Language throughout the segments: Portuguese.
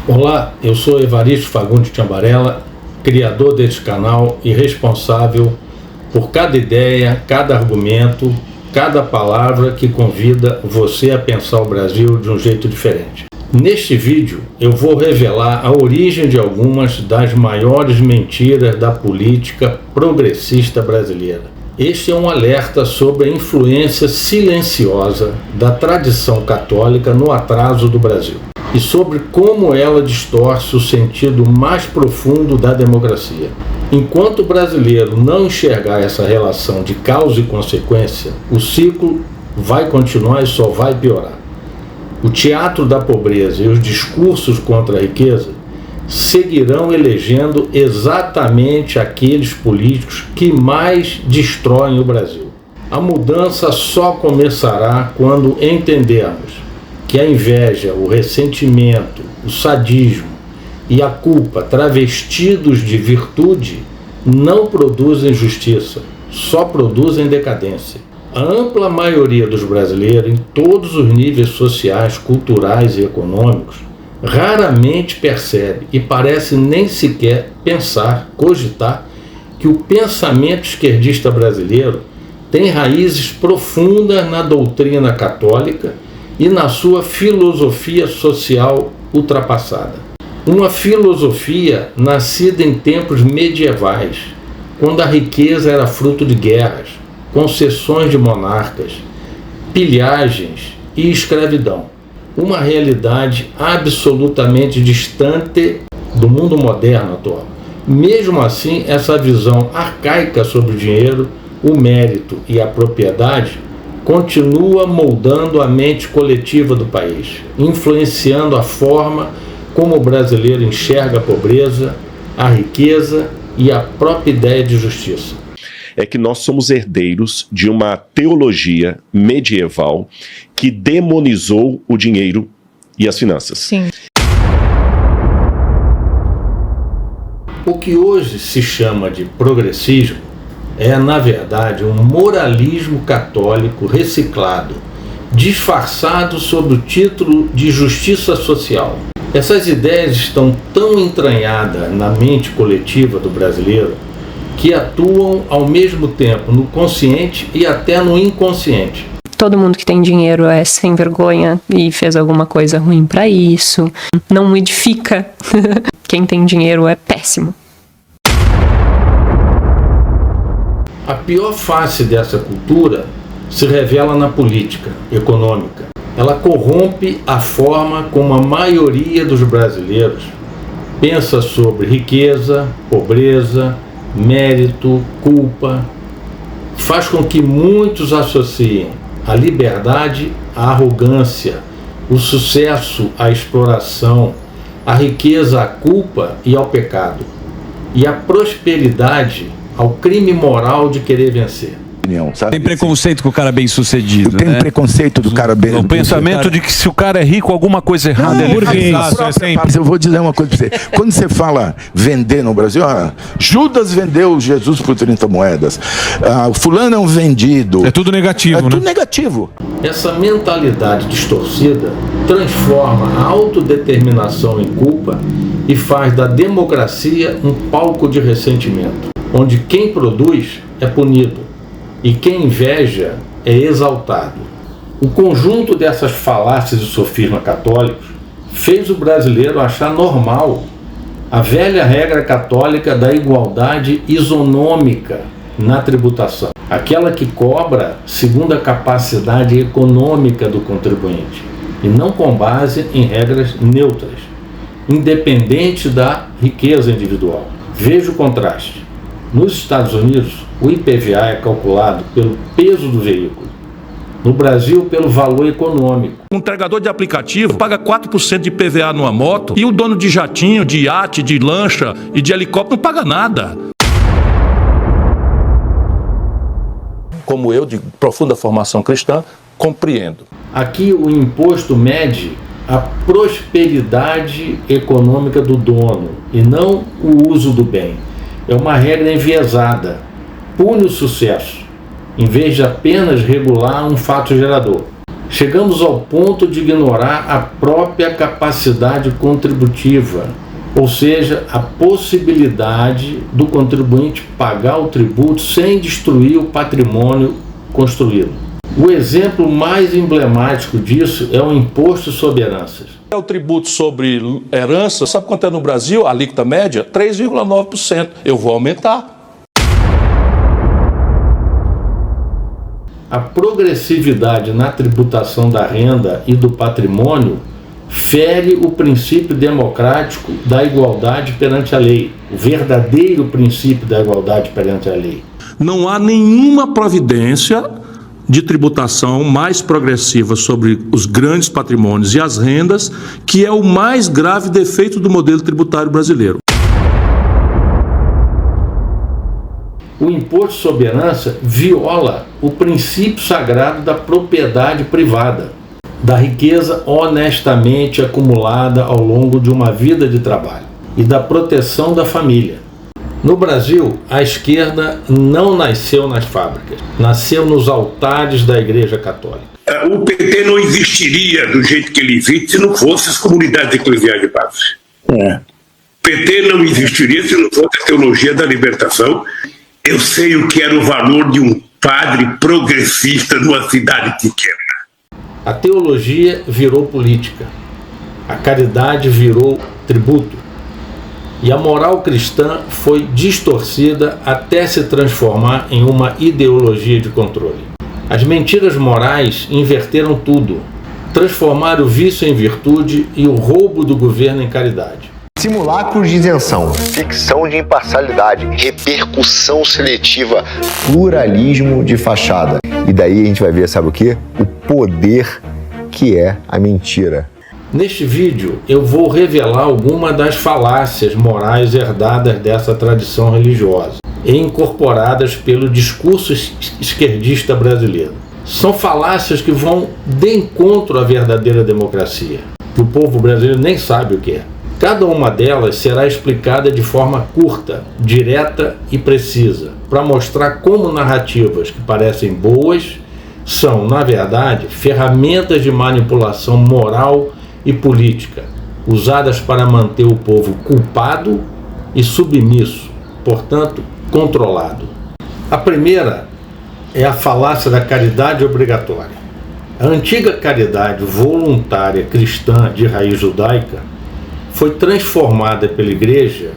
Olá, eu sou Evaristo Fagundes Chambarella, criador deste canal e responsável por cada ideia, cada argumento, cada palavra que convida você a pensar o Brasil de um jeito diferente. Neste vídeo eu vou revelar a origem de algumas das maiores mentiras da política progressista brasileira. Este é um alerta sobre a influência silenciosa da tradição católica no atraso do Brasil e sobre como ela distorce o sentido mais profundo da democracia. Enquanto o brasileiro não enxergar essa relação de causa e consequência, o ciclo vai continuar e só vai piorar. O teatro da pobreza e os discursos contra a riqueza seguirão elegendo exatamente aqueles políticos que mais destroem o Brasil. A mudança só começará quando entendermos que a inveja, o ressentimento, o sadismo e a culpa travestidos de virtude não produzem justiça, só produzem decadência. A ampla maioria dos brasileiros, em todos os níveis sociais, culturais e econômicos, raramente percebe e parece nem sequer pensar, cogitar, que o pensamento esquerdista brasileiro tem raízes profundas na doutrina católica e na sua filosofia social ultrapassada. Uma filosofia nascida em tempos medievais, quando a riqueza era fruto de guerras, concessões de monarcas, pilhagens e escravidão. Uma realidade absolutamente distante do mundo moderno atual. Mesmo assim, essa visão arcaica sobre o dinheiro, o mérito e a propriedade continua moldando a mente coletiva do país, influenciando a forma como o brasileiro enxerga a pobreza, a riqueza e a própria ideia de justiça. É que nós somos herdeiros de uma teologia medieval que demonizou o dinheiro e as finanças. Sim. O que hoje se chama de progressismo é, na verdade, um moralismo católico reciclado, disfarçado sob o título de justiça social. Essas ideias estão tão entranhadas na mente coletiva do brasileiro que atuam ao mesmo tempo no consciente e até no inconsciente. Todo mundo que tem dinheiro é sem vergonha e fez alguma coisa ruim pra isso. Não edifica. Quem tem dinheiro é péssimo. A pior face dessa cultura se revela na política econômica. Ela corrompe a forma como a maioria dos brasileiros pensa sobre riqueza, pobreza, mérito, culpa. Faz com que muitos associem a liberdade à arrogância, o sucesso à exploração, a riqueza à culpa e ao pecado, e a prosperidade ao crime moral de querer vencer. Tem preconceito com o cara bem sucedido. Tem preconceito do cara bem sucedido. O pensamento de que se o cara é rico, alguma coisa errada ele fez. Mas eu vou dizer uma coisa pra você. Quando você fala vender no Brasil, Judas vendeu Jesus por 30 moedas. Fulano é um vendido. É tudo negativo, né? É tudo negativo. Essa mentalidade distorcida transforma a autodeterminação em culpa e faz da democracia um palco de ressentimento, onde quem produz é punido e quem inveja é exaltado. O conjunto dessas falácias e sofismas católicos fez o brasileiro achar normal a velha regra católica da igualdade isonômica na tributação, aquela que cobra segundo a capacidade econômica do contribuinte e não com base em regras neutras, independente da riqueza individual. Veja o contraste. Nos Estados Unidos, o IPVA é calculado pelo peso do veículo. No Brasil, pelo valor econômico. Um entregador de aplicativo paga 4% de IPVA numa moto e o dono de jatinho, de iate, de lancha e de helicóptero não paga nada. Como eu, de profunda formação cristã, compreendo. Aqui o imposto mede a prosperidade econômica do dono e não o uso do bem. É uma regra enviesada, pune o sucesso, em vez de apenas regular um fato gerador. Chegamos ao ponto de ignorar a própria capacidade contributiva, ou seja, a possibilidade do contribuinte pagar o tributo sem destruir o patrimônio construído. O exemplo mais emblemático disso é o imposto sobre heranças. É o tributo sobre herança, sabe quanto é no Brasil? A alíquota média? 3,9%. Eu vou aumentar. A progressividade na tributação da renda e do patrimônio fere o princípio democrático da igualdade perante a lei, o verdadeiro princípio da igualdade perante a lei. Não há nenhuma providência de tributação mais progressiva sobre os grandes patrimônios e as rendas, que é o mais grave defeito do modelo tributário brasileiro. O imposto sobre herança viola o princípio sagrado da propriedade privada, da riqueza honestamente acumulada ao longo de uma vida de trabalho e da proteção da família. No Brasil, a esquerda não nasceu nas fábricas, nasceu nos altares da Igreja Católica. O PT não existiria do jeito que ele existe se não fosse as comunidades eclesiais de base. O PT não existiria se não fosse a teologia da libertação. Eu sei o que era o valor de um padre progressista numa cidade pequena. A teologia virou política, a caridade virou tributo, e a moral cristã foi distorcida até se transformar em uma ideologia de controle. As mentiras morais inverteram tudo, transformaram o vício em virtude e o roubo do governo em caridade. Simulacros de isenção, ficção de imparcialidade, repercussão seletiva, pluralismo de fachada. E daí a gente vai ver, sabe o quê? O poder que é a mentira. Neste vídeo eu vou revelar algumas das falácias morais herdadas dessa tradição religiosa e incorporadas pelo discurso esquerdista brasileiro. São falácias que vão de encontro à verdadeira democracia, que o povo brasileiro nem sabe o que é. Cada uma delas será explicada de forma curta, direta e precisa, para mostrar como narrativas que parecem boas são, na verdade, ferramentas de manipulação moral e política, usadas para manter o povo culpado e submisso, portanto, controlado. A primeira é a falácia da caridade obrigatória. A antiga caridade voluntária cristã de raiz judaica foi transformada pela Igreja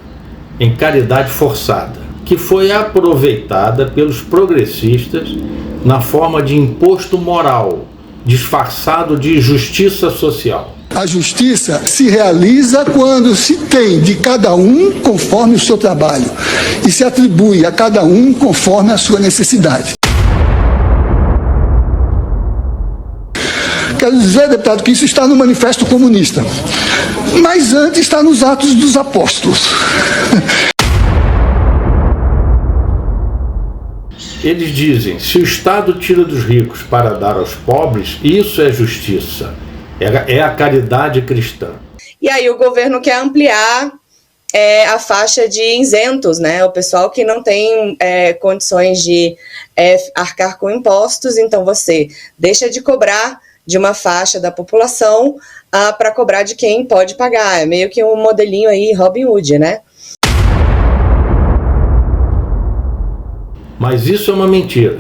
em caridade forçada, que foi aproveitada pelos progressistas na forma de imposto moral, disfarçado de justiça social. A justiça se realiza quando se tem de cada um conforme o seu trabalho e se atribui a cada um conforme a sua necessidade. Quero dizer, deputado, que isso está no Manifesto Comunista, mas antes está nos Atos dos Apóstolos. Eles dizem, se o Estado tira dos ricos para dar aos pobres, isso é justiça, é a caridade cristã. E aí o governo quer ampliar a faixa de isentos, né? O pessoal que não tem condições de arcar com impostos, então você deixa de cobrar de uma faixa da população para cobrar de quem pode pagar. É meio que um modelinho aí Robin Hood, né? Mas isso é uma mentira.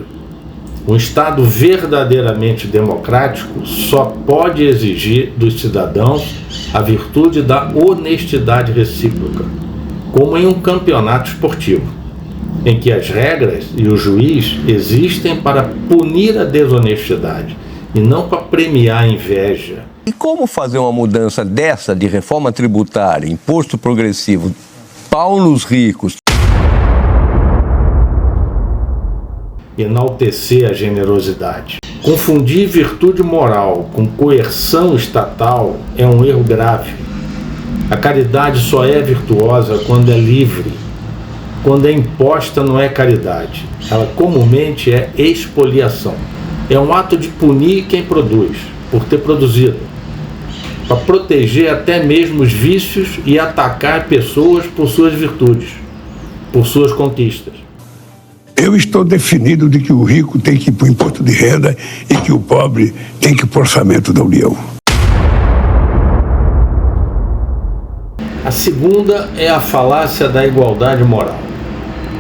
Um Estado verdadeiramente democrático só pode exigir dos cidadãos a virtude da honestidade recíproca, como em um campeonato esportivo, em que as regras e o juiz existem para punir a desonestidade e não para premiar a inveja. E como fazer uma mudança dessa de reforma tributária, imposto progressivo, pau nos ricos? Enaltecer a generosidade. Confundir virtude moral com coerção estatal é um erro grave. A caridade só é virtuosa quando é livre. Quando é imposta não é caridade. Ela comumente é expoliação. É um ato de punir quem produz, por ter produzido, para proteger até mesmo os vícios e atacar pessoas por suas virtudes, por suas conquistas. Eu estou definido de que o rico tem que ir para o imposto de renda e que o pobre tem que ir para o orçamento da União. A segunda é a falácia da igualdade moral.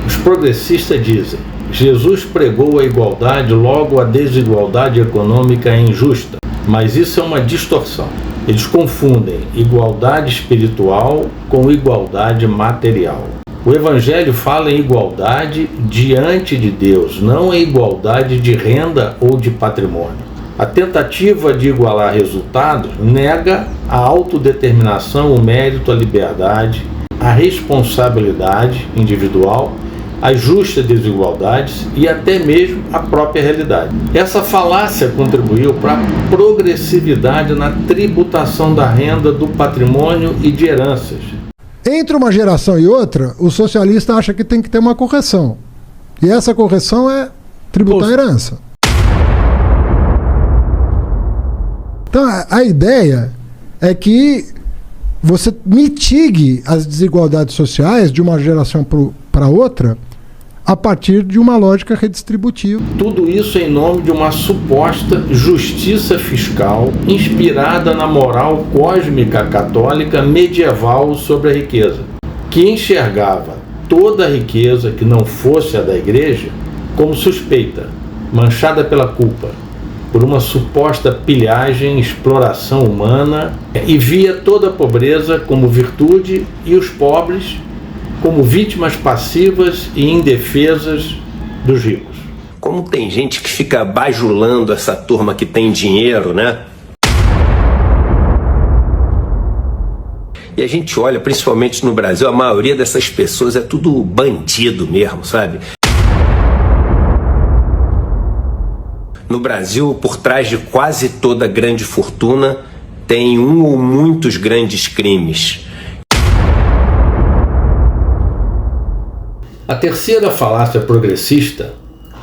Os progressistas dizem: Jesus pregou a igualdade, logo a desigualdade econômica é injusta. Mas isso é uma distorção. Eles confundem igualdade espiritual com igualdade material. O Evangelho fala em igualdade diante de Deus, não em igualdade de renda ou de patrimônio. A tentativa de igualar resultados nega a autodeterminação, o mérito, a liberdade, a responsabilidade individual, as justas desigualdades e até mesmo a própria realidade. Essa falácia contribuiu para a progressividade na tributação da renda, do patrimônio e de heranças. Entre uma geração e outra, o socialista acha que tem que ter uma correção. E essa correção é tributar a herança. Então, a ideia é que você mitigue as desigualdades sociais de uma geração para outra a partir de uma lógica redistributiva. Tudo isso em nome de uma suposta justiça fiscal inspirada na moral cósmica católica medieval sobre a riqueza, que enxergava toda a riqueza que não fosse a da igreja como suspeita, manchada pela culpa, por uma suposta pilhagem, exploração humana, e via toda a pobreza como virtude e os pobres como vítimas passivas e indefesas dos ricos. Como tem gente que fica bajulando essa turma que tem dinheiro, né? E a gente olha, principalmente no Brasil, a maioria dessas pessoas é tudo bandido mesmo, sabe? No Brasil, por trás de quase toda grande fortuna, tem um ou muitos grandes crimes. A terceira falácia progressista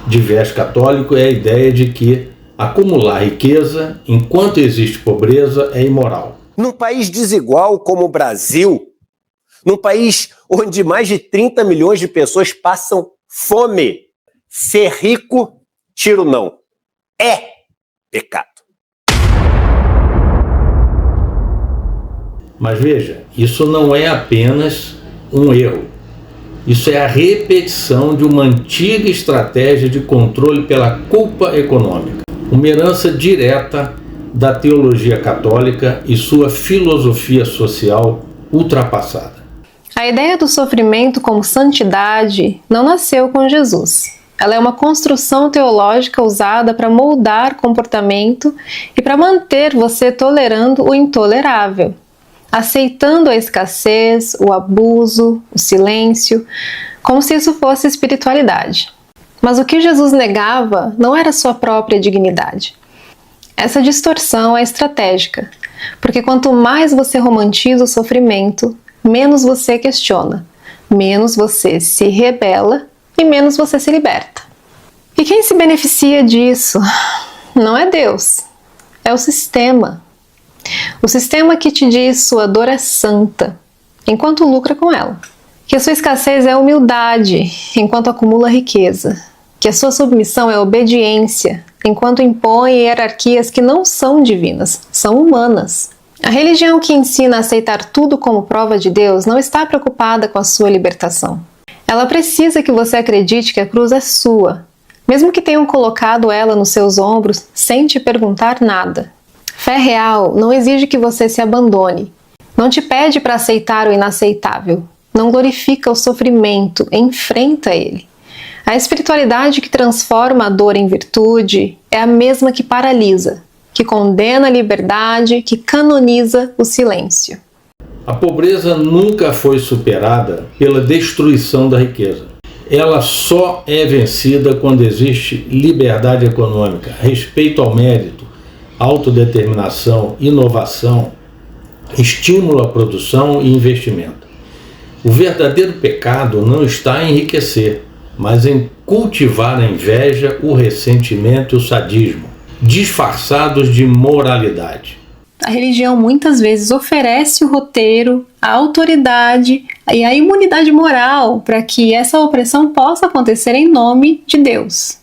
de viés católico é a ideia de que acumular riqueza enquanto existe pobreza é imoral. Num país desigual como o Brasil, num país onde mais de 30 milhões de pessoas passam fome, ser rico, tiro não, é pecado. Mas veja, isso não é apenas um erro. Isso é a repetição de uma antiga estratégia de controle pela culpa econômica, uma herança direta da teologia católica e sua filosofia social ultrapassada. A ideia do sofrimento como santidade não nasceu com Jesus. Ela é uma construção teológica usada para moldar comportamento e para manter você tolerando o intolerável, aceitando a escassez, o abuso, o silêncio, como se isso fosse espiritualidade. Mas o que Jesus negava não era sua própria dignidade. Essa distorção é estratégica, porque quanto mais você romantiza o sofrimento, menos você questiona, menos você se rebela e menos você se liberta. E quem se beneficia disso não é Deus, é o sistema. O sistema que te diz sua dor é santa, enquanto lucra com ela. Que a sua escassez é humildade, enquanto acumula riqueza. Que a sua submissão é obediência, enquanto impõe hierarquias que não são divinas, são humanas. A religião que ensina a aceitar tudo como prova de Deus não está preocupada com a sua libertação. Ela precisa que você acredite que a cruz é sua, mesmo que tenham colocado ela nos seus ombros sem te perguntar nada. Fé real não exige que você se abandone, não te pede para aceitar o inaceitável, não glorifica o sofrimento, enfrenta ele. A espiritualidade que transforma a dor em virtude é a mesma que paralisa, que condena a liberdade, que canoniza o silêncio. A pobreza nunca foi superada pela destruição da riqueza. Ela só é vencida quando existe liberdade econômica, respeito ao mérito, autodeterminação, inovação, estímulo à produção e investimento. O verdadeiro pecado não está em enriquecer, mas em cultivar a inveja, o ressentimento e o sadismo, disfarçados de moralidade. A religião muitas vezes oferece o roteiro, a autoridade e a imunidade moral para que essa opressão possa acontecer em nome de Deus.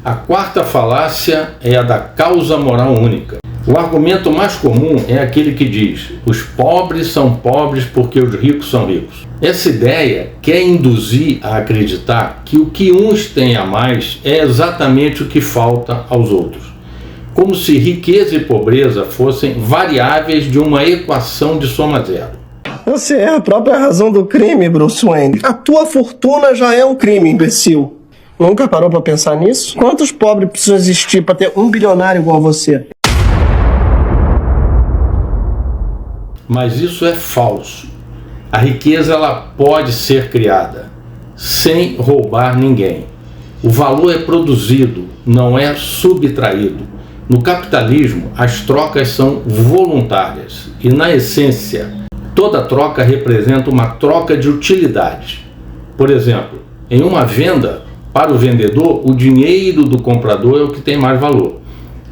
A quarta falácia é a da causa moral única. O argumento mais comum é aquele que diz: os pobres são pobres porque os ricos são ricos. Essa ideia quer induzir a acreditar que o que uns têm a mais é exatamente o que falta aos outros, como se riqueza e pobreza fossem variáveis de uma equação de soma zero. Você é a própria razão do crime, Bruce Wayne. A tua fortuna já é um crime, imbecil. Nunca parou pra pensar nisso? Quantos pobres precisam existir pra ter um bilionário igual a você? Mas isso é falso. A riqueza ela pode ser criada sem roubar ninguém. O valor é produzido, não é subtraído. No capitalismo, as trocas são voluntárias e, na essência, toda troca representa uma troca de utilidade. Por exemplo, em uma venda, para o vendedor, o dinheiro do comprador é o que tem mais valor.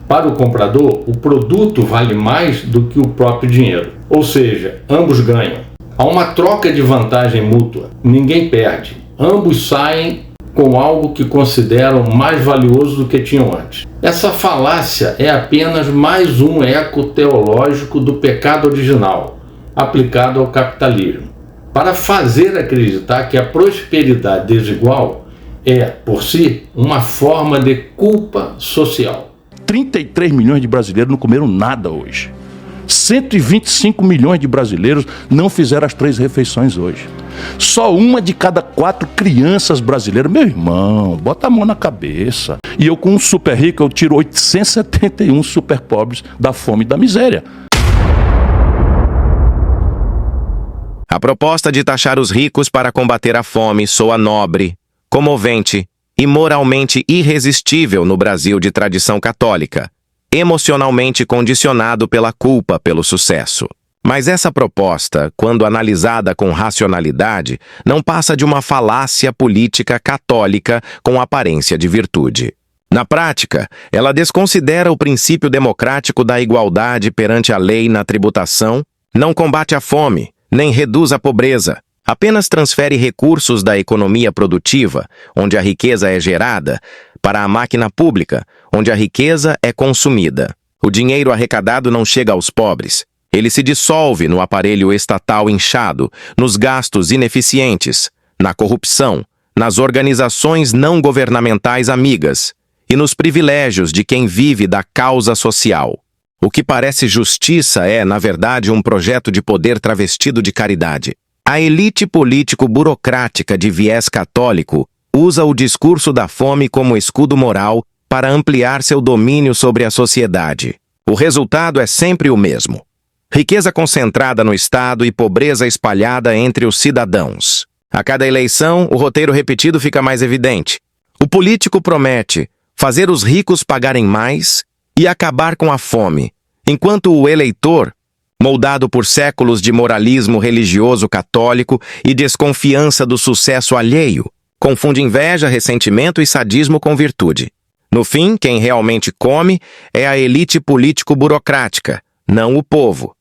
Para o comprador, o produto vale mais do que o próprio dinheiro. Ou seja, ambos ganham. Há uma troca de vantagem mútua. Ninguém perde. Ambos saem com algo que consideram mais valioso do que tinham antes. Essa falácia é apenas mais um eco teológico do pecado original, aplicado ao capitalismo, para fazer acreditar que a prosperidade desigual é, por si, uma forma de culpa social. 33 milhões de brasileiros não comeram nada hoje. 125 milhões de brasileiros não fizeram as 3 refeições hoje. Só uma de cada 4 crianças brasileiras. Meu irmão, bota a mão na cabeça. E eu, com um super rico, eu tiro 871 super pobres da fome e da miséria. A proposta de taxar os ricos para combater a fome soa nobre, comovente e moralmente irresistível no Brasil de tradição católica, emocionalmente condicionado pela culpa pelo sucesso. Mas essa proposta, quando analisada com racionalidade, não passa de uma falácia política católica com aparência de virtude. Na prática, ela desconsidera o princípio democrático da igualdade perante a lei na tributação, não combate a fome, nem reduz a pobreza, apenas transfere recursos da economia produtiva, onde a riqueza é gerada, para a máquina pública, onde a riqueza é consumida. O dinheiro arrecadado não chega aos pobres. Ele se dissolve no aparelho estatal inchado, nos gastos ineficientes, na corrupção, nas organizações não governamentais amigas e nos privilégios de quem vive da causa social. O que parece justiça é, na verdade, um projeto de poder travestido de caridade. A elite político-burocrática de viés católico usa o discurso da fome como escudo moral para ampliar seu domínio sobre a sociedade. O resultado é sempre o mesmo: riqueza concentrada no Estado e pobreza espalhada entre os cidadãos. A cada eleição, o roteiro repetido fica mais evidente. O político promete fazer os ricos pagarem mais e acabar com a fome, enquanto o eleitor, moldado por séculos de moralismo religioso católico e desconfiança do sucesso alheio, confunde inveja, ressentimento e sadismo com virtude. No fim, quem realmente come é a elite político-burocrática, não o povo.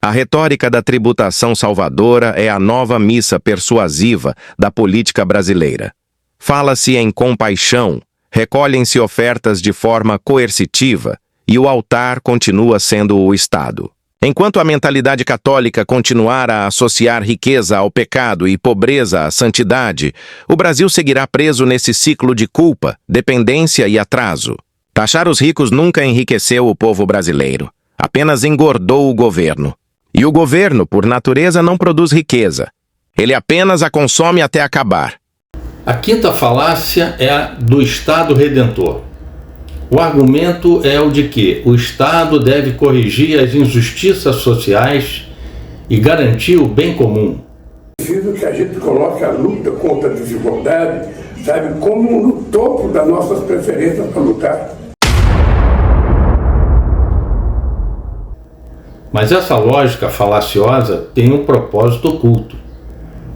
A retórica da tributação salvadora é a nova missa persuasiva da política brasileira. Fala-se em compaixão, recolhem-se ofertas de forma coercitiva e o altar continua sendo o Estado. Enquanto a mentalidade católica continuar a associar riqueza ao pecado e pobreza à santidade, o Brasil seguirá preso nesse ciclo de culpa, dependência e atraso. Taxar os ricos nunca enriqueceu o povo brasileiro, apenas engordou o governo. E o governo, por natureza, não produz riqueza. Ele apenas a consome até acabar. A quinta falácia é a do Estado Redentor. O argumento é o de que o Estado deve corrigir as injustiças sociais e garantir o bem comum. Preciso que a gente coloque a luta contra a desigualdade, sabe, como no topo das nossas preferências para lutar. Mas essa lógica falaciosa tem um propósito oculto: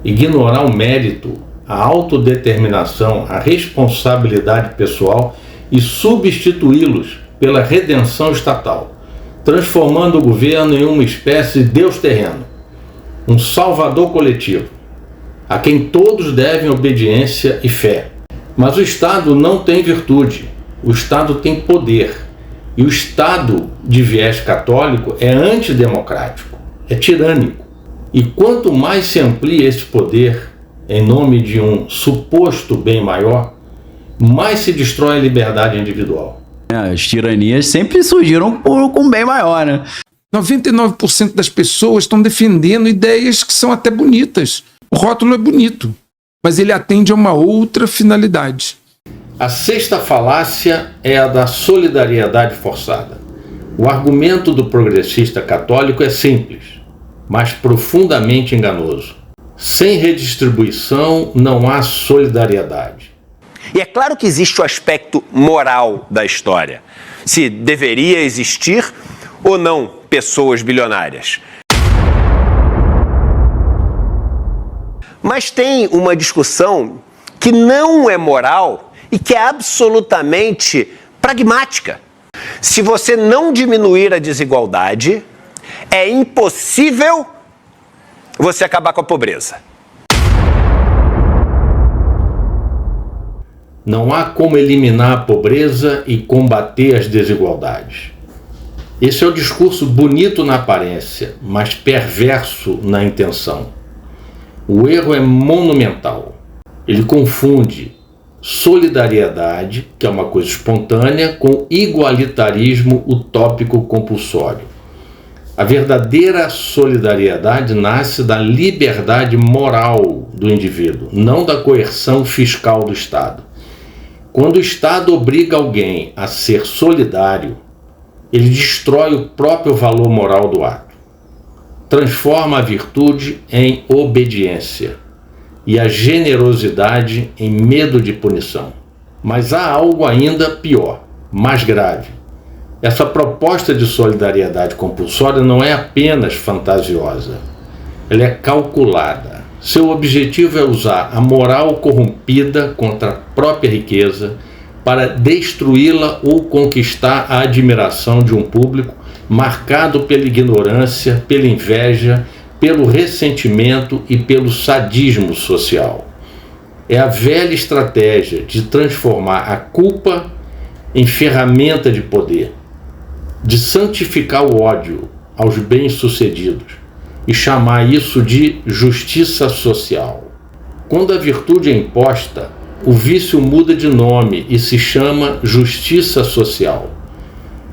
ignorar o mérito, a autodeterminação, a responsabilidade pessoal e substituí-los pela redenção estatal, transformando o governo em uma espécie de Deus terreno, um salvador coletivo, a quem todos devem obediência e fé. Mas o Estado não tem virtude, o Estado tem poder, e o Estado de viés católico é antidemocrático, é tirânico. E quanto mais se amplia esse poder em nome de um suposto bem maior, mais se destrói a liberdade individual. As tiranias sempre surgiram com um bem maior, né? 99% das pessoas estão defendendo ideias que são até bonitas. O rótulo é bonito, mas ele atende a uma outra finalidade. A sexta falácia é a da solidariedade forçada. O argumento do progressista católico é simples, mas profundamente enganoso. Sem redistribuição não há solidariedade. E é claro que existe o aspecto moral da história. Se deveria existir ou não pessoas bilionárias. Mas tem uma discussão que não é moral e que é absolutamente pragmática. Se você não diminuir a desigualdade, é impossível você acabar com a pobreza. Não há como eliminar a pobreza e combater as desigualdades. Esse é o discurso bonito na aparência, mas perverso na intenção. O erro é monumental. Ele confunde solidariedade, que é uma coisa espontânea, com igualitarismo utópico compulsório. A verdadeira solidariedade nasce da liberdade moral do indivíduo, não da coerção fiscal do Estado. Quando o Estado obriga alguém a ser solidário, ele destrói o próprio valor moral do ato. Transforma a virtude em obediência e a generosidade em medo de punição. Mas há algo ainda pior, mais grave. Essa proposta de solidariedade compulsória não é apenas fantasiosa, ela é calculada. Seu objetivo é usar a moral corrompida contra a própria riqueza para destruí-la ou conquistar a admiração de um público marcado pela ignorância, pela inveja, pelo ressentimento e pelo sadismo social. É a velha estratégia de transformar a culpa em ferramenta de poder, de santificar o ódio aos bem-sucedidos e chamar isso de justiça social. Quando a virtude é imposta, o vício muda de nome e se chama justiça social.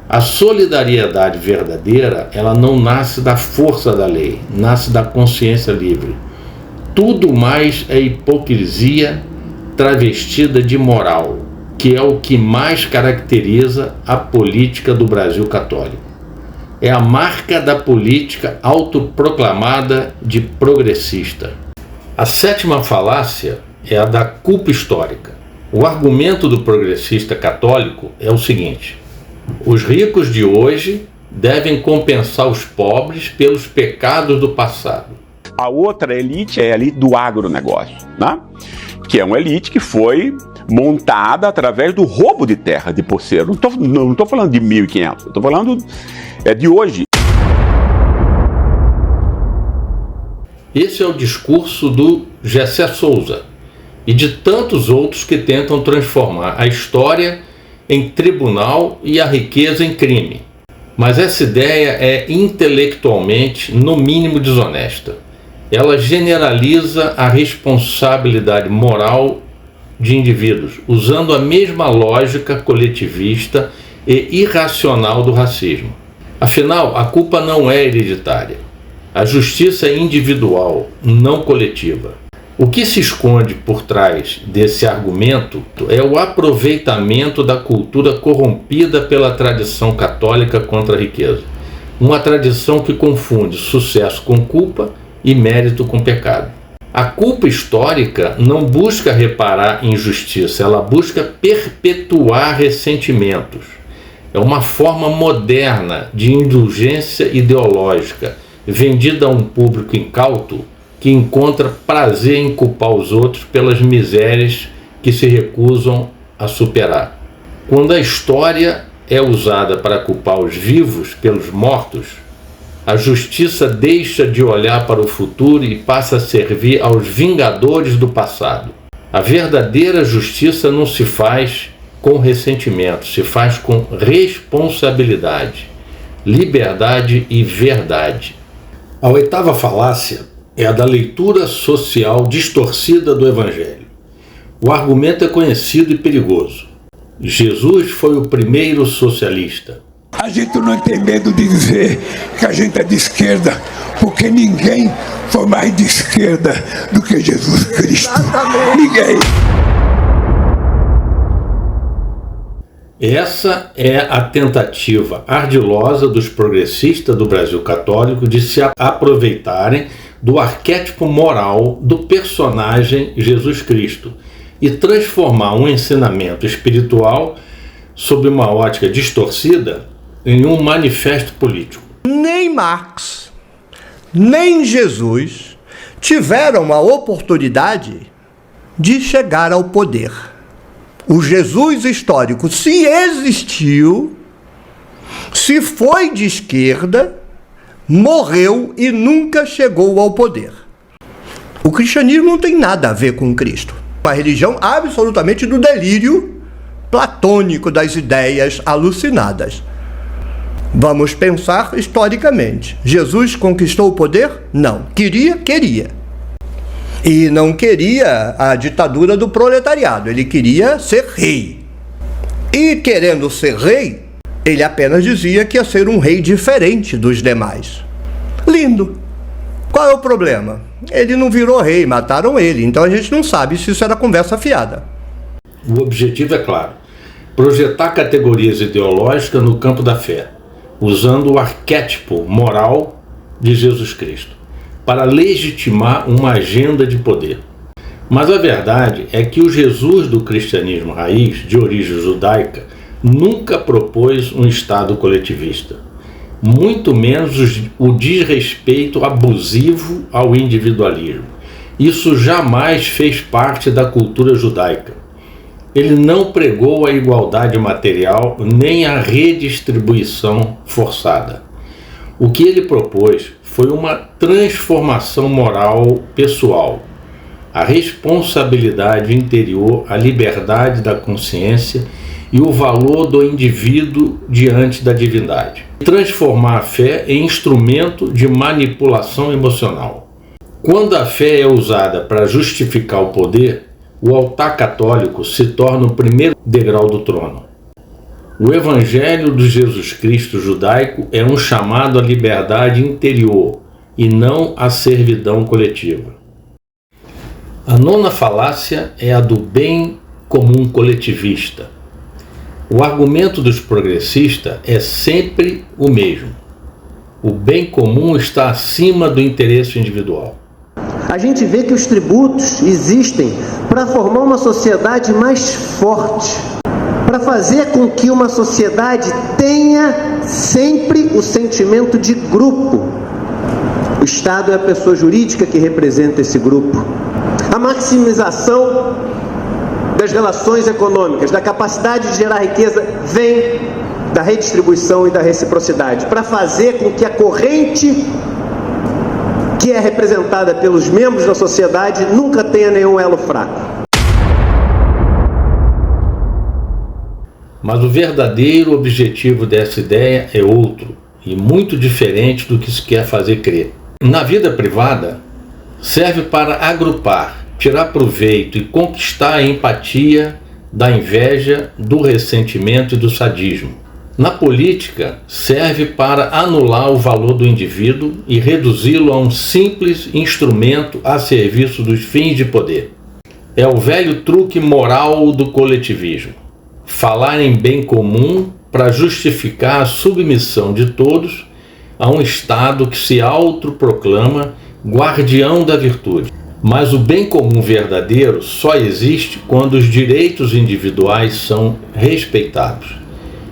A solidariedade verdadeira, ela não nasce da força da lei, nasce da consciência livre. Tudo mais é hipocrisia travestida de moral, que é o que mais caracteriza a política do Brasil católico. É a marca da política autoproclamada de progressista. A sétima falácia é a da culpa histórica. O argumento do progressista católico é o seguinte: os ricos de hoje devem compensar os pobres pelos pecados do passado. A outra elite é a elite do agronegócio, né? Que é uma elite que foi montada através do roubo de terra de poceiro. Não estou falando de 1500, estou falando de hoje. Esse é o discurso do Gessé Souza e de tantos outros que tentam transformar a história em tribunal e a riqueza em crime. Mas essa ideia é intelectualmente, no mínimo, desonesta. Ela generaliza a responsabilidade moral de indivíduos, usando a mesma lógica coletivista e irracional do racismo. Afinal, a culpa não é hereditária. A justiça é individual, não coletiva. O que se esconde por trás desse argumento é o aproveitamento da cultura corrompida pela tradição católica contra a riqueza. Uma tradição que confunde sucesso com culpa e mérito com pecado. A culpa histórica não busca reparar injustiça, ela busca perpetuar ressentimentos. É uma forma moderna de indulgência ideológica, vendida a um público incauto que encontra prazer em culpar os outros pelas misérias que se recusam a superar. Quando a história é usada para culpar os vivos pelos mortos, a justiça deixa de olhar para o futuro e passa a servir aos vingadores do passado. A verdadeira justiça não se faz com ressentimento, se faz com responsabilidade, liberdade e verdade. A oitava falácia é a da leitura social distorcida do Evangelho. O argumento é conhecido e perigoso. Jesus foi o primeiro socialista. A gente não tem medo de dizer que a gente é de esquerda, porque ninguém foi mais de esquerda do que Jesus Cristo. Ninguém. Essa é a tentativa ardilosa dos progressistas do Brasil católico de se aproveitarem do arquétipo moral do personagem Jesus Cristo e transformar um ensinamento espiritual sob uma ótica distorcida em um manifesto político. Nem Marx, nem Jesus tiveram a oportunidade de chegar ao poder. O Jesus histórico, se existiu, se foi de esquerda, morreu e nunca chegou ao poder. O cristianismo não tem nada a ver com Cristo. Uma religião absolutamente do delírio platônico das ideias alucinadas. Vamos pensar historicamente. Jesus conquistou o poder? Não. Queria. E não queria a ditadura do proletariado, ele queria ser rei. E querendo ser rei, ele apenas dizia que ia ser um rei diferente dos demais. Lindo. Qual é o problema? Ele não virou rei, mataram ele, então a gente não sabe se isso era conversa fiada. O objetivo é claro: projetar categorias ideológicas no campo da fé, usando o arquétipo moral de Jesus Cristo, para legitimar uma agenda de poder. Mas a verdade é que o Jesus do cristianismo raiz, de origem judaica, nunca propôs um Estado coletivista, muito menos o desrespeito abusivo ao individualismo. Isso jamais fez parte da cultura judaica. Ele não pregou a igualdade material nem a redistribuição forçada. O que ele propôs foi uma transformação moral pessoal, a responsabilidade interior, a liberdade da consciência e o valor do indivíduo diante da divindade. Transformar a fé em instrumento de manipulação emocional. Quando a fé é usada para justificar o poder, o altar católico se torna o primeiro degrau do trono. O Evangelho de Jesus Cristo judaico é um chamado à liberdade interior e não à servidão coletiva. A nona falácia é a do bem comum coletivista. O argumento dos progressistas é sempre o mesmo. O bem comum está acima do interesse individual. A gente vê que os tributos existem para formar uma sociedade mais forte, para fazer com que uma sociedade tenha sempre o sentimento de grupo. O Estado é a pessoa jurídica que representa esse grupo. A maximização das relações econômicas, da capacidade de gerar riqueza, vem da redistribuição e da reciprocidade, para fazer com que a corrente que é representada pelos membros da sociedade nunca tenha nenhum elo fraco. Mas o verdadeiro objetivo dessa ideia é outro e muito diferente do que se quer fazer crer. Na vida privada, serve para agrupar, tirar proveito e conquistar a empatia da inveja, do ressentimento e do sadismo. Na política, serve para anular o valor do indivíduo e reduzi-lo a um simples instrumento a serviço dos fins de poder. É o velho truque moral do coletivismo: falar em bem comum para justificar a submissão de todos a um Estado que se autoproclama guardião da virtude. Mas o bem comum verdadeiro só existe quando os direitos individuais são respeitados.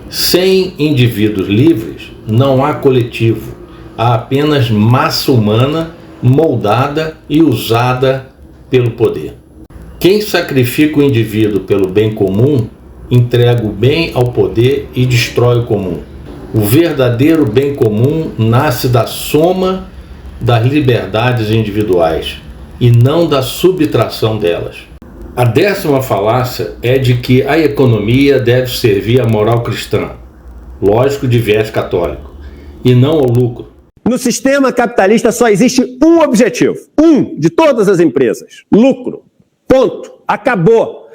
Sem indivíduos livres, não há coletivo, há apenas massa humana moldada e usada pelo poder. Quem sacrifica o indivíduo pelo bem comum entrega o bem ao poder e destrói o comum. O verdadeiro bem comum nasce da soma das liberdades individuais e não da subtração delas. A 10ª falácia é de que a economia deve servir à moral cristã, lógico de viés católico, e não ao lucro. No sistema capitalista só existe um objetivo, de todas as empresas: lucro. Ponto. Acabou.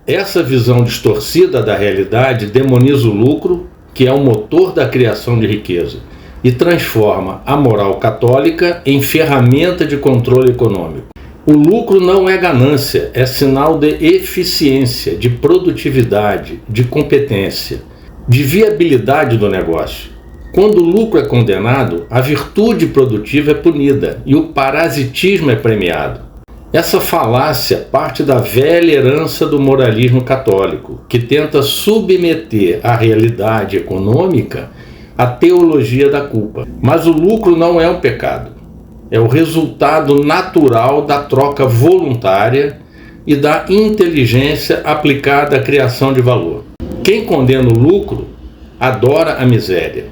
Essa visão distorcida da realidade demoniza o lucro, que é o motor da criação de riqueza, e transforma a moral católica em ferramenta de controle econômico. O lucro não é ganância, é sinal de eficiência, de produtividade, de competência, de viabilidade do negócio. Quando o lucro é condenado, a virtude produtiva é punida e o parasitismo é premiado. Essa falácia parte da velha herança do moralismo católico, que tenta submeter a realidade econômica à teologia da culpa. Mas o lucro não é um pecado. É o resultado natural da troca voluntária e da inteligência aplicada à criação de valor. Quem condena o lucro adora a miséria,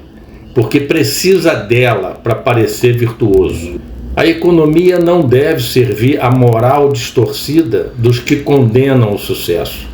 porque precisa dela para parecer virtuoso. A economia não deve servir à moral distorcida dos que condenam o sucesso.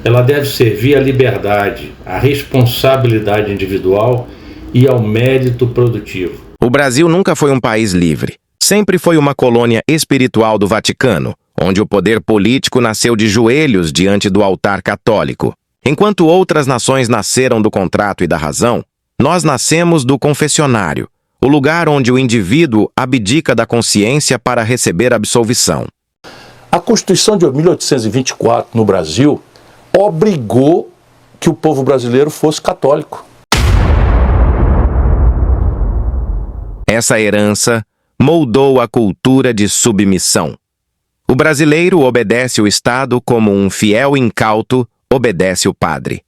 Ela deve servir à liberdade, à responsabilidade individual e ao mérito produtivo. O Brasil nunca foi um país livre. Sempre foi uma colônia espiritual do Vaticano, onde o poder político nasceu de joelhos diante do altar católico. Enquanto outras nações nasceram do contrato e da razão, nós nascemos do confessionário, o lugar onde o indivíduo abdica da consciência para receber absolvição. A Constituição de 1824, no Brasil, obrigou que o povo brasileiro fosse católico. Essa herança moldou a cultura de submissão. O brasileiro obedece o Estado como um fiel incauto obedece o padre.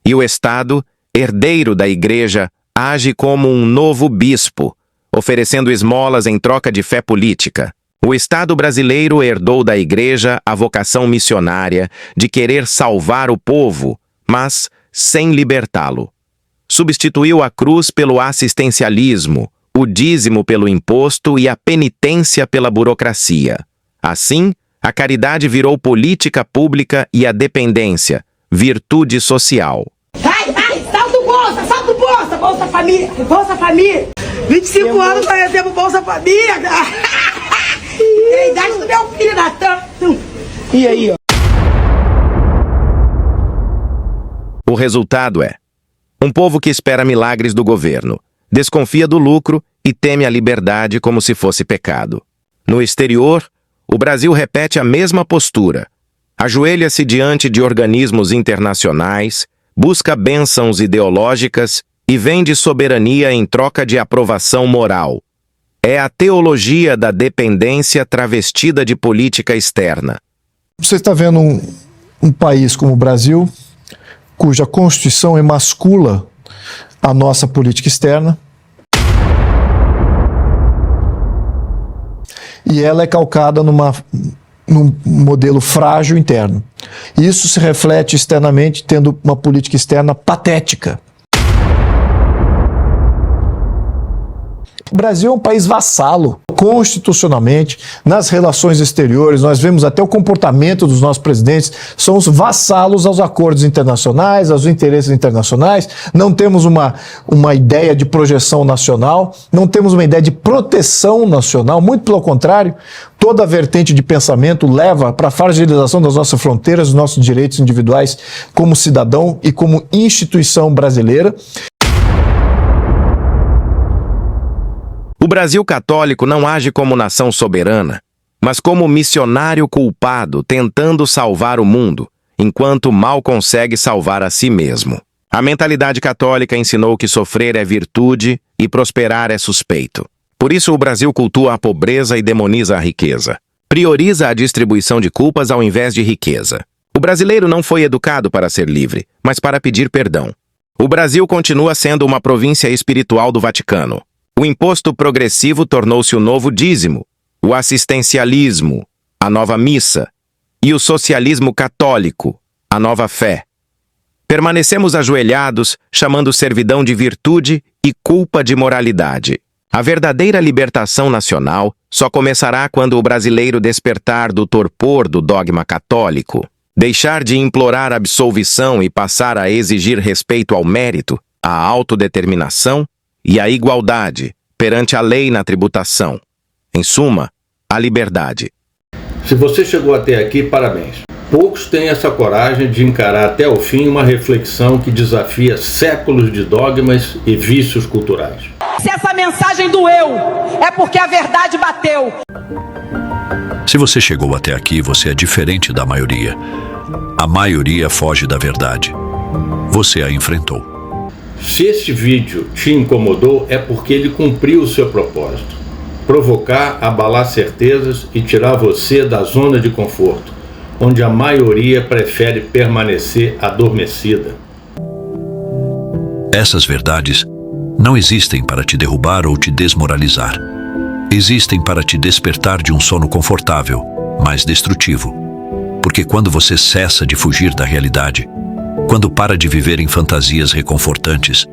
E o Estado, herdeiro da Igreja, age como um novo bispo, oferecendo esmolas em troca de fé política. O Estado brasileiro herdou da Igreja a vocação missionária de querer salvar o povo, mas sem libertá-lo. Substituiu a cruz pelo assistencialismo, o dízimo pelo imposto e a penitência pela burocracia. Assim, a caridade virou política pública e a dependência, virtude social. Salto Bolsa Família, Bolsa Família. 25 anos nós recebemos Bolsa Família. É a idade do meu filho, Natan. E aí, ó. O resultado é um povo que espera milagres do governo, desconfia do lucro e teme a liberdade como se fosse pecado. No exterior, o Brasil repete a mesma postura. Ajoelha-se diante de organismos internacionais, busca bênçãos ideológicas e vende soberania em troca de aprovação moral. É a teologia da dependência travestida de política externa. Você está vendo um país como o Brasil, cuja Constituição emascula a nossa política externa, e ela é calcada num modelo frágil interno. Isso se reflete externamente tendo uma política externa patética. O Brasil é um país vassalo, constitucionalmente, nas relações exteriores, nós vemos até o comportamento dos nossos presidentes, somos vassalos aos acordos internacionais, aos interesses internacionais, não temos uma ideia de projeção nacional, não temos uma ideia de proteção nacional, muito pelo contrário, toda a vertente de pensamento leva para a fragilização das nossas fronteiras, dos nossos direitos individuais como cidadão e como instituição brasileira. O Brasil católico não age como nação soberana, mas como missionário culpado tentando salvar o mundo, enquanto mal consegue salvar a si mesmo. A mentalidade católica ensinou que sofrer é virtude e prosperar é suspeito. Por isso o Brasil cultua a pobreza e demoniza a riqueza. Prioriza a distribuição de culpas ao invés de riqueza. O brasileiro não foi educado para ser livre, mas para pedir perdão. O Brasil continua sendo uma província espiritual do Vaticano. O imposto progressivo tornou-se o novo dízimo, o assistencialismo, a nova missa e o socialismo católico, a nova fé. Permanecemos ajoelhados, chamando servidão de virtude e culpa de moralidade. A verdadeira libertação nacional só começará quando o brasileiro despertar do torpor do dogma católico, deixar de implorar absolvição e passar a exigir respeito ao mérito, à autodeterminação e à igualdade perante a lei na tributação. Em suma, a liberdade. Se você chegou até aqui, parabéns. Poucos têm essa coragem de encarar até o fim uma reflexão que desafia séculos de dogmas e vícios culturais. Se essa mensagem doeu, é porque a verdade bateu. Se você chegou até aqui, você é diferente da maioria. A maioria foge da verdade. Você a enfrentou. Se este vídeo te incomodou, é porque ele cumpriu o seu propósito. Provocar, abalar certezas e tirar você da zona de conforto, onde a maioria prefere permanecer adormecida. Essas verdades não existem para te derrubar ou te desmoralizar. Existem para te despertar de um sono confortável, mas destrutivo. Porque quando você cessa de fugir da realidade, quando para de viver em fantasias reconfortantes,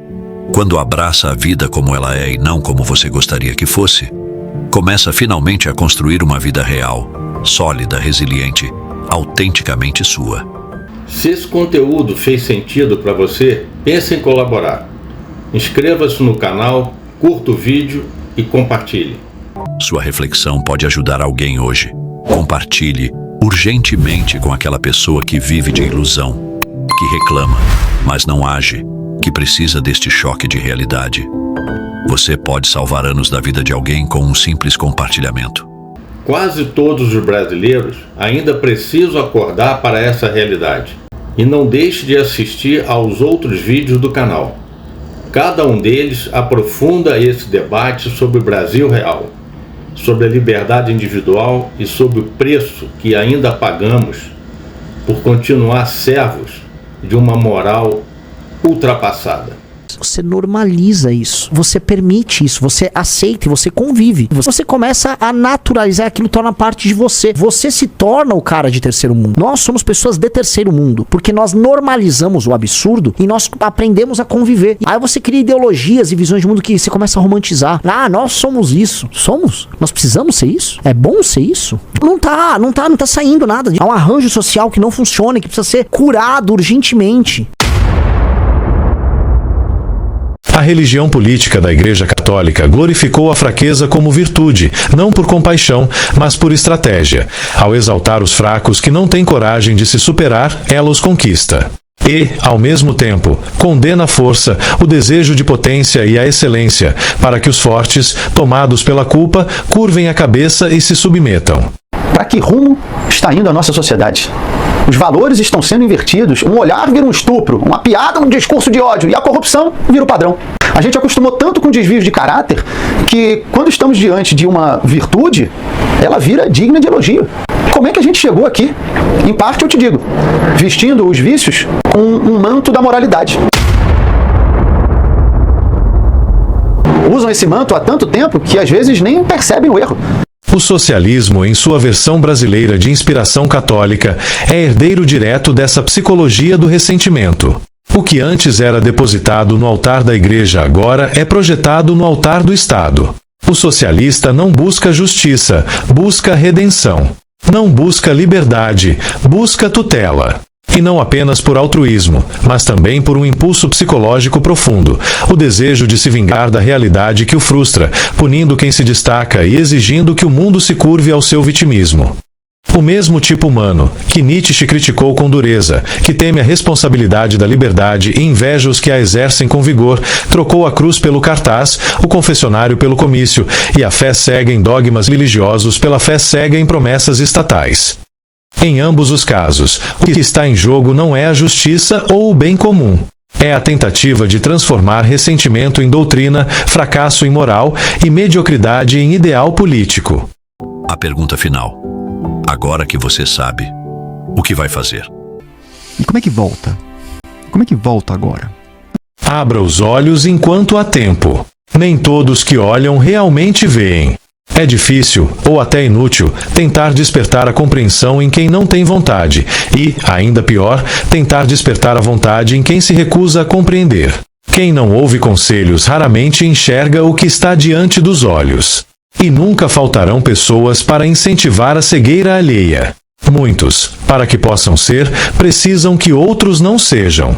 quando abraça a vida como ela é e não como você gostaria que fosse, começa finalmente a construir uma vida real, sólida, resiliente, autenticamente sua. Se esse conteúdo fez sentido para você, pense em colaborar. Inscreva-se no canal, curta o vídeo e compartilhe. Sua reflexão pode ajudar alguém hoje. Compartilhe urgentemente com aquela pessoa que vive de ilusão, que reclama, mas não age, que precisa deste choque de realidade. Você pode salvar anos da vida de alguém com um simples compartilhamento. Quase todos os brasileiros ainda precisam acordar para essa realidade. E não deixe de assistir aos outros vídeos do canal. Cada um deles aprofunda esse debate sobre o Brasil real, sobre a liberdade individual e sobre o preço que ainda pagamos por continuar servos de uma moral ultrapassada. Você normaliza isso, você permite isso, você aceita e você convive. Você começa a naturalizar aquilo, torna parte de você. Você se torna o cara de terceiro mundo. Nós somos pessoas de terceiro mundo, porque nós normalizamos o absurdo e nós aprendemos a conviver. Aí você cria ideologias e visões de mundo que você começa a romantizar. Ah, nós somos isso. Somos? Nós precisamos ser isso? É bom ser isso? Não tá saindo nada. Há um arranjo social que não funciona, que precisa ser curado urgentemente. A religião política da Igreja Católica glorificou a fraqueza como virtude, não por compaixão, mas por estratégia. Ao exaltar os fracos que não têm coragem de se superar, ela os conquista. E, ao mesmo tempo, condena a força, o desejo de potência e a excelência, para que os fortes, tomados pela culpa, curvem a cabeça e se submetam. Para que rumo está indo a nossa sociedade? Os valores estão sendo invertidos, um olhar vira um estupro, uma piada um discurso de ódio e a corrupção vira o padrão. A gente acostumou tanto com desvios de caráter que quando estamos diante de uma virtude, ela vira digna de elogio. Como é que a gente chegou aqui? Em parte eu te digo, vestindo os vícios com um manto da moralidade. Usam esse manto há tanto tempo que às vezes nem percebem o erro. O socialismo, em sua versão brasileira de inspiração católica, é herdeiro direto dessa psicologia do ressentimento. O que antes era depositado no altar da igreja agora é projetado no altar do Estado. O socialista não busca justiça, busca redenção. Não busca liberdade, busca tutela. E não apenas por altruísmo, mas também por um impulso psicológico profundo, o desejo de se vingar da realidade que o frustra, punindo quem se destaca e exigindo que o mundo se curve ao seu vitimismo. O mesmo tipo humano, que Nietzsche criticou com dureza, que teme a responsabilidade da liberdade e inveja os que a exercem com vigor, trocou a cruz pelo cartaz, o confessionário pelo comício, e a fé cega em dogmas religiosos pela fé cega em promessas estatais. Em ambos os casos, o que está em jogo não é a justiça ou o bem comum. É a tentativa de transformar ressentimento em doutrina, fracasso em moral e mediocridade em ideal político. A pergunta final. Agora que você sabe, o que vai fazer? E como é que volta? Como é que volta agora? Abra os olhos enquanto há tempo. Nem todos que olham realmente veem. É difícil, ou até inútil, tentar despertar a compreensão em quem não tem vontade e, ainda pior, tentar despertar a vontade em quem se recusa a compreender. Quem não ouve conselhos raramente enxerga o que está diante dos olhos. E nunca faltarão pessoas para incentivar a cegueira alheia. Muitos, para que possam ser, precisam que outros não sejam.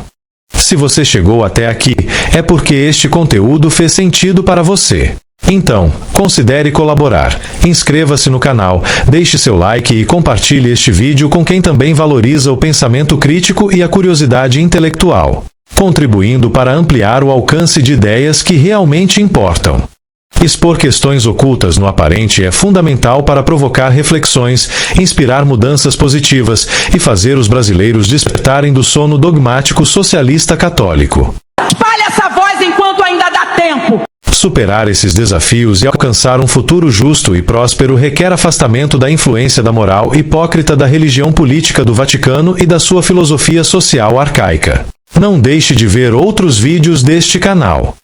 Se você chegou até aqui, é porque este conteúdo fez sentido para você. Então, considere colaborar, inscreva-se no canal, deixe seu like e compartilhe este vídeo com quem também valoriza o pensamento crítico e a curiosidade intelectual, contribuindo para ampliar o alcance de ideias que realmente importam. Expor questões ocultas no aparente é fundamental para provocar reflexões, inspirar mudanças positivas e fazer os brasileiros despertarem do sono dogmático socialista católico. Espalhe essa voz enquanto ainda dá tempo. Superar esses desafios e alcançar um futuro justo e próspero requer afastamento da influência da moral hipócrita da religião política do Vaticano e da sua filosofia social arcaica. Não deixe de ver outros vídeos deste canal.